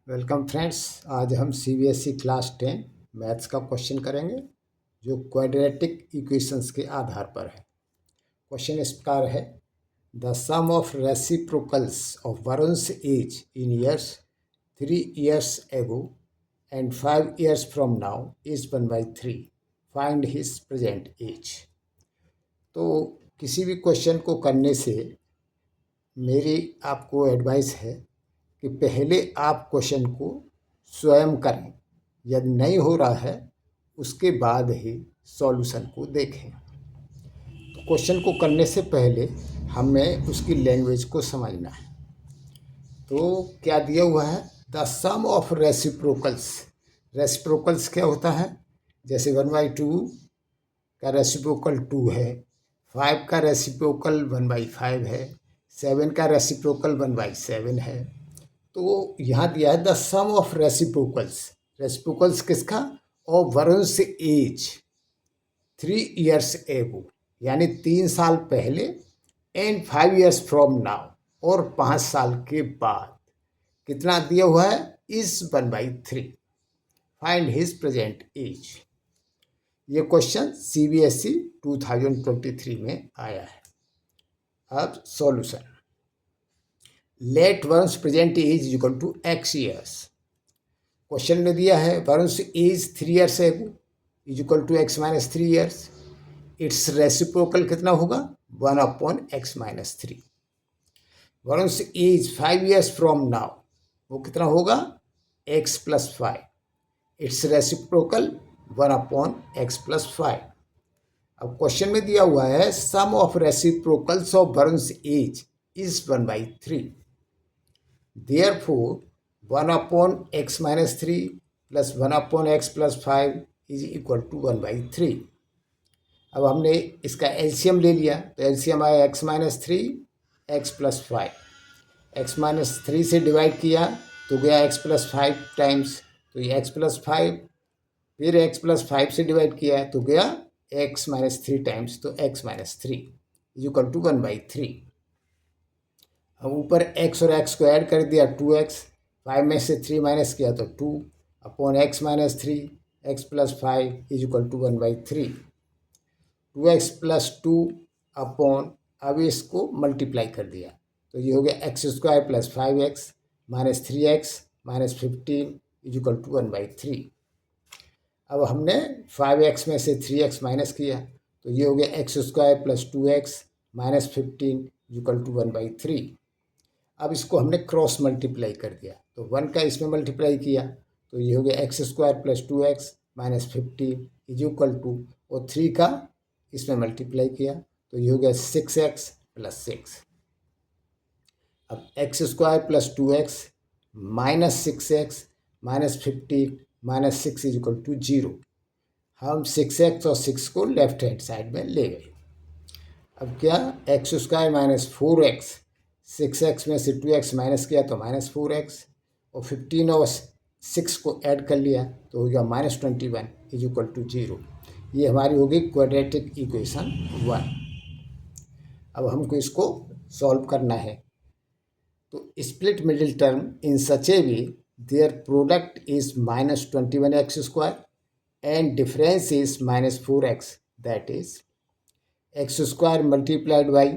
Welcome friends. आज हम CBSE class 10 maths का क्वेश्चन करेंगे जो क्वाड्रेटिक इक्वेशंस के आधार पर है। क्वेश्चन इस प्रकार है, the sum of reciprocals of वरुण's age in years 3 years ago and 5 years from now is 1/3। Find his present age. तो किसी भी क्वेश्चन को करने से मेरी आपको एडवाइस है कि पहले आप क्वेश्चन को स्वयं करें, यदि नहीं हो रहा है उसके बाद ही सॉल्यूशन को देखें। तो क्वेश्चन को करने से पहले हमें उसकी लैंग्वेज को समझना है। तो क्या दिया हुआ है, the sum of reciprocals. Reciprocals क्या होता है, जैसे 1/2 का रेसिप्रोकल 2 है, 5 का रेसिप्रोकल 1/5 है, 7 का रेसिप्रोकल 1/7 है। तो यहाँ दिया है the sum of reciprocals. Reciprocals किसका? ऑफ वरुण's एज 3 years एगो, यानी 3 साल पहले, एंड 5 years फ्रॉम नाउ, और 5 साल के बाद। कितना दिया हुआ है? Is 1/3। Find his present age. ये क्वेश्चन सीबीएसई 2023 में आया है। अब solution. Let Varun's present age is equal to x years। Question में दिया है Varun's age 3 years ago is equal to x - 3 years। Its reciprocal कितना होगा? 1/x - 3। Varun's age 5 years from now, वो कितना होगा? x + 5। Its reciprocal 1/x + 5। अब क्वेश्चन में दिया हुआ है sum of reciprocals of वरुण's age is 1/3। Therefore, 1/x - 3 + 1/x + 5 is equal to 1/3। अब हमने इसका एलसीएम ले लिया, तो एलसीएम आया x - 3 x + 5। x - 3 से डिवाइड किया तो गया x + 5 टाइम्स, तो ये x + 5। फिर x + 5 से डिवाइड किया तो गया x - 3 टाइम्स, तो x - 3 इज इक्वल टू 1/3। अब ऊपर x और x को ऐड कर दिया 2x, 5 में से 3 माइनस किया तो 2/x - 3 x + 5 is equal to 1/3। 2x + 2 upon, अब इसको मल्टीप्लाई कर दिया तो ये हो गया x² + 5x - 3x - 15 is equal to 1/3। अब हमने 5x में से 3x माइनस किया तो ये हो गया x² + 2x - 15 is equal to 1/3। अब इसको हमने क्रॉस मल्टीप्लाई कर दिया, तो 1 का इसमें मल्टीप्लाई किया तो ये हो गया x² + 2x - 15 is equal to, और 3 का इसमें मल्टीप्लाई किया तो ये हो गया 6x + 6। अब x² + 2x - 6x - 15 - 6 is equal to 0। हम 6x और 6 को लेफ्ट हैंड साइड में ले गए। अब क्या, x² - 4x, 6x में से 2x माइनस किया तो -4x, और 15 और 6 को ऐड कर लिया तो हो गया -21 इज इक्वल टू 0। ये हमारी होगी क्वाड्रेटिक इक्वेशन 1। अब हमको इसको सॉल्व करना है। तो split middle term in such a way their product is -21x² and difference is -4x, that is x² multiplied by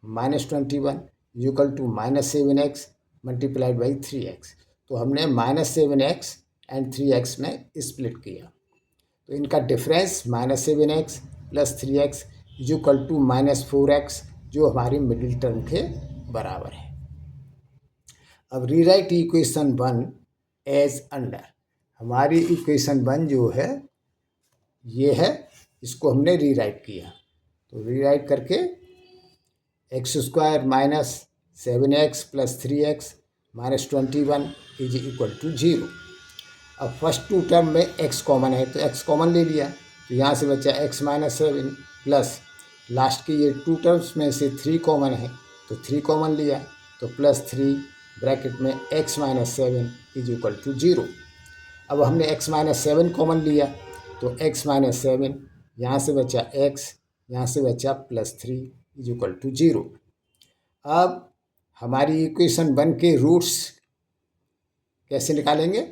-21 equal to -7x multiplied by 3x। तो हमने -7x एंड 3x में split किया तो इनका difference -7x + 3x equal to -4x, जो हमारी middle term के बराबर है। अब रीराइट इक्वेशन 1 एज अंडर। हमारी इक्वेशन 1 जो है ये है, इसको हमने रीराइट किया, तो रीराइट करके x² - 7x + 3x - 21 is equal to 0। अब फर्स्ट टू टर्म में x कॉमन है तो x कॉमन ले लिया, तो यहाँ से बचा x - 7 प्लस लास्ट के ये 2 टर्म्स में से 3 कॉमन है तो 3 कॉमन लिया, तो +3 ब्रैकेट में x - 7 इज इक्वल टू 0। अब हमने x - 7 कॉमन लिया तो x - 7, यहाँ से बचा x, यहाँ से बचा +3 इज इक्वल टू 0। अब हमारी इक्वेशन 1 के रूट्स कैसे निकालेंगे?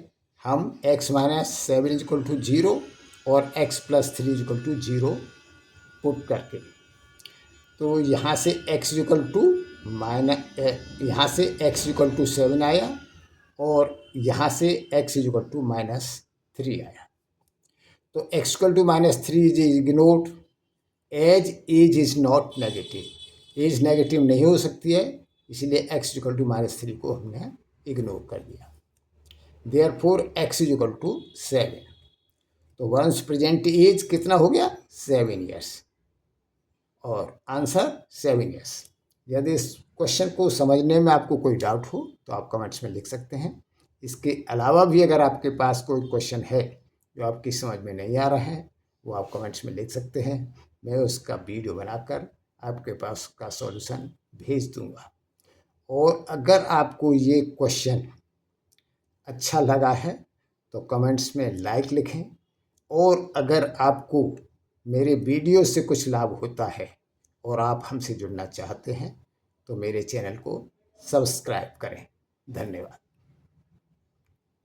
हम x minus 7 is equal to 0 और x plus 3 is equal to 0 put करके, तो यहाँ से x इक्वल टू यहाँ से x इक्वल टू 7 आया और यहाँ से x इक्वल टू -3 आया। तो x equal to -3 is ignored as age is not negative. Age negative नहीं हो सकती है, इसलिए x इक्वल टू -3 को हमने इग्नोर कर दिया। Therefore x is equal to 7। तो वंस प्रेजेंट एज कितना हो गया? 7 ईयर्स और आंसर 7 ईयर्स। यदि इस क्वेश्चन को समझने में आपको कोई डाउट हो तो आप कमेंट्स में लिख सकते हैं। इसके अलावा भी अगर आपके पास कोई क्वेश्चन है जो आपकी समझ में नहीं आ रहा है, वो आप कमेंट्स में लिख सकते हैं। मैं उसका वीडियो बनाकर आपके पास उसका सॉल्यूशन भेज दूंगा। और अगर आपको ये क्वेश्चन अच्छा लगा है तो कमेंट्स में लाइक लिखें, और अगर आपको मेरे वीडियो से कुछ लाभ होता है और आप हमसे जुड़ना चाहते हैं तो मेरे चैनल को सब्सक्राइब करें। धन्यवाद।